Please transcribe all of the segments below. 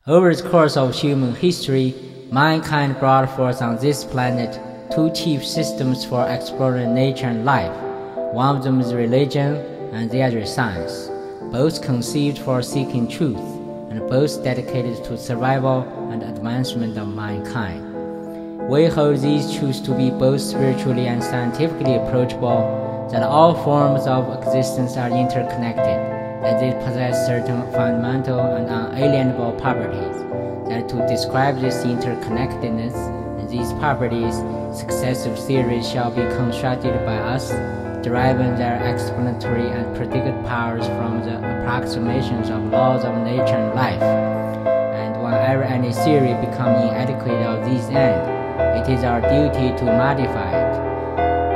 Over the course of human history, mankind brought forth on this planet two chief systems for exploring nature and life. One of them is religion and the other science, both conceived for seeking truth and both dedicated to survival and advancement of mankind. We hold these truths to be both spiritually and scientifically approachable, that all forms of existence are interconnected, that they possess certain fundamental and unalienable properties, that to describe this interconnectedness and these properties, successive theories shall be constructed by us, deriving their explanatory and predicate powers from the approximations of laws of nature and life. And whenever any theory becomes inadequate of these ends, it is our duty to modify it,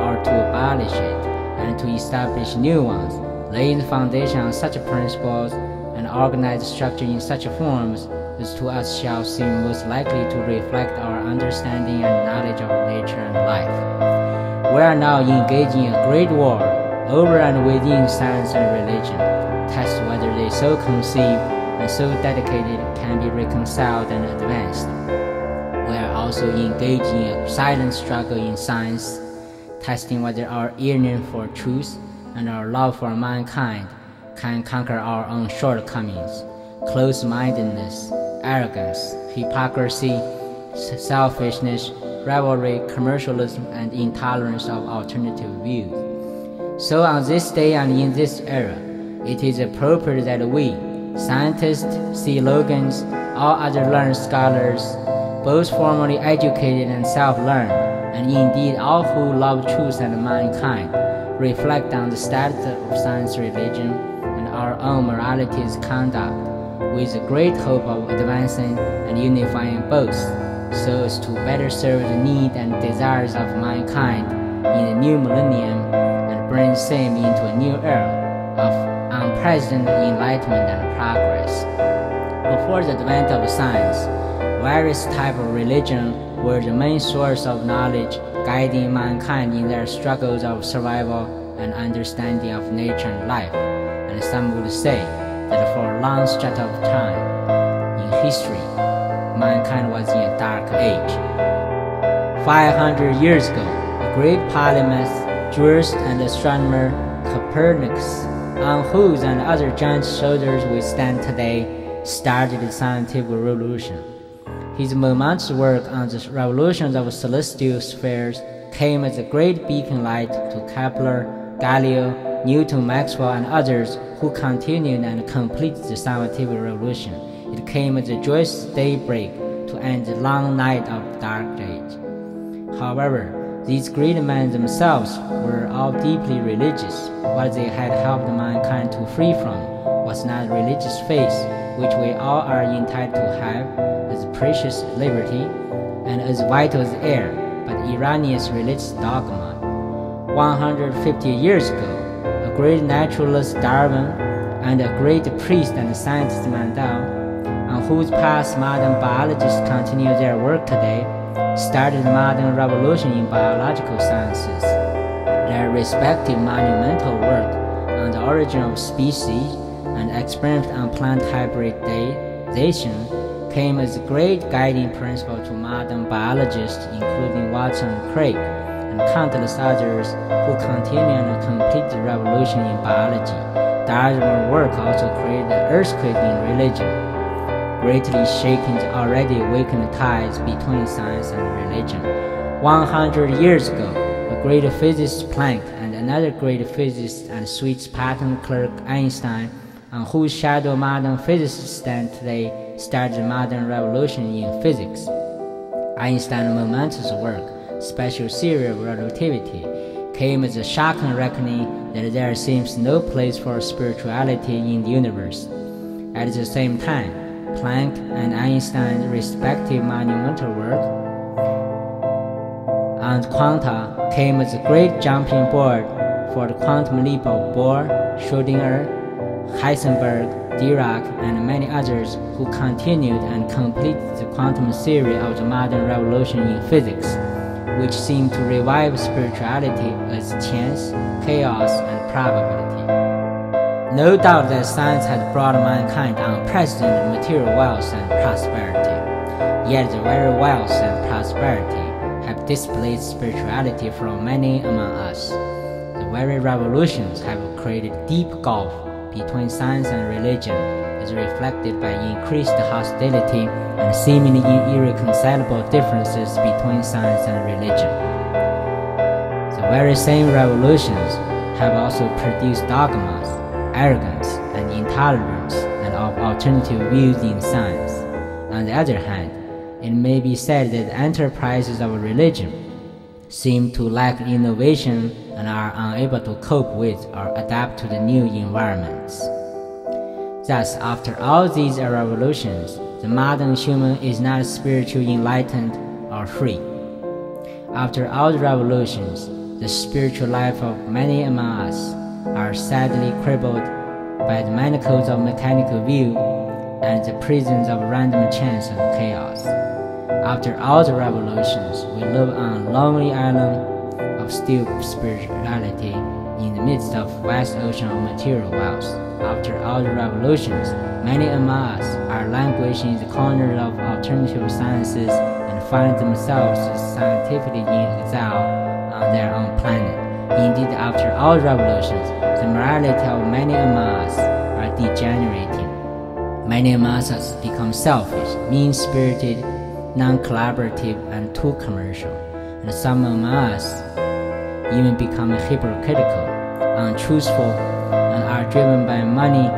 or to abolish it, and to establish new ones, laying the foundation on such principles and organize structure in such forms as to us shall seem most likely to reflect our understanding and knowledge of nature and life. We are now engaging in a great war over and within science and religion, test whether they so conceived and so dedicated can be reconciled and advanced. We are also engaging in a silent struggle in science, testing whether our yearning for truth and our love for mankind can conquer our own shortcomings, close-mindedness, arrogance, hypocrisy, selfishness, rivalry, commercialism, and intolerance of alternative views. So on this day and in this era, it is appropriate that we, scientists, theologians, all other learned scholars, both formally educated and self-learned, and indeed all who love truth and mankind, reflect on the status of science, religion, and our own morality's conduct, with the great hope of advancing and unifying both, so as to better serve the need and desires of mankind in the new millennium and bring same into a new era of unprecedented enlightenment and progress. Before the advent of science, various types of religion were the main source of knowledge, guiding mankind in their struggles of survival and understanding of nature and life. And some would say that for a long stretch of time in history, mankind was in a dark age. 500 years ago, a great polymath, jurist, and astronomer, Copernicus, on whose and other giants' shoulders we stand today, started the scientific revolution. His momentous work on the revolutions of celestial spheres came as a great beacon light to Kepler, Galileo, Newton, Maxwell, and others who continued and completed the scientific revolution. It came as a joyous daybreak to end the long night of the dark age. However, these great men themselves were all deeply religious. What they had helped mankind to free from was not religious faith, which we all are entitled to have as precious liberty and as vital as air, but erroneous religious dogma. 150 years ago, a great naturalist Darwin and a great priest and scientist Mendel, on whose path modern biologists continue their work today, started the modern revolution in biological sciences. Their respective monumental work on the origin of species and experiment on plant hybridization came as a great guiding principle to modern biologists, including Watson and Crick, and countless others who continue and complete the revolution in biology. Darwin's work also created an earthquake in religion, greatly shaking the already awakened ties between science and religion. 100 years ago, a great physicist Planck and another great physicist and Swiss patent clerk Einstein, on whose shadow modern physicists stand today, started the modern revolution in physics. Einstein's momentous work, special theory of relativity, came as a shocking reckoning that there seems no place for spirituality in the universe. At the same time, Planck and Einstein's respective monumental work on quanta came as a great jumping board for the quantum leap of Bohr, Schrödinger, Heisenberg, Dirac, and many others who continued and completed the quantum theory of the modern revolution in physics, which seemed to revive spirituality as chance, chaos, and probability. No doubt that science has brought mankind unprecedented material wealth and prosperity. Yet the very wealth and prosperity have displaced spirituality from many among us. The very revolutions have created deep gulf between science and religion, as reflected by increased hostility and seemingly irreconcilable differences between science and religion. The very same revolutions have also produced dogmas, arrogance, and intolerance, and of alternative views in science. On the other hand, it may be said that enterprises of religion seem to lack innovation and are unable to cope with or adapt to the new environments. Thus, after all these revolutions, the modern human is not spiritually enlightened or free. After all the revolutions, the spiritual life of many among us are sadly crippled by the manacles of mechanical view and the prisons of random chance and chaos. After all the revolutions, we live on a lonely island of still spirituality in the midst of a vast ocean of material wealth. After all the revolutions, many among us are languishing in the corners of alternative sciences and find themselves scientifically in exile on their own planet. Indeed, after all revolutions, the morality of many among us are degenerating. Many among us become selfish, mean-spirited, non-collaborative, and too commercial, and some among us even become hypocritical, untruthful, and are driven by money,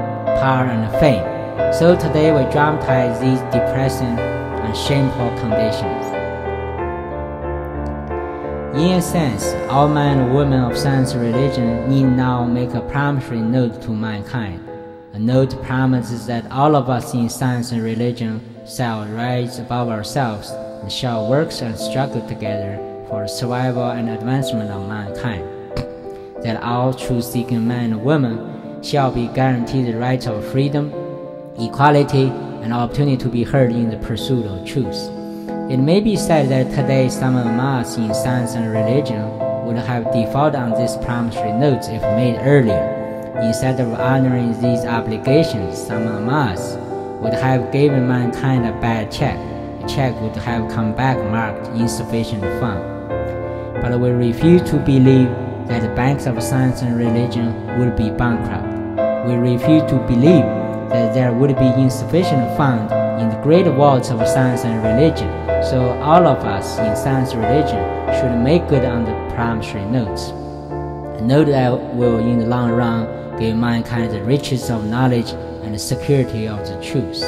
power, and fame. So today we dramatize these depressing and shameful conditions. In a sense, all men and women of science and religion need now make a promissory note to mankind. A note promises that all of us in science and religion shall rise above ourselves and shall work and struggle together for the survival and advancement of mankind. That all truth-seeking men and women shall be guaranteed the right of freedom, equality, and opportunity to be heard in the pursuit of truth. It may be said that today some among us in science and religion would have defaulted on these promissory notes if made earlier. Instead of honoring these obligations, some among us would have given mankind a bad check. The check would have come back marked insufficient fund. But we refuse to believe that the banks of science and religion would be bankrupt. We refuse to believe that there would be insufficient fund in the great vaults of science and religion. So all of us in science and religion should make good on the promissory notes. A note that will in the long run give mankind the riches of knowledge and the security of the truth.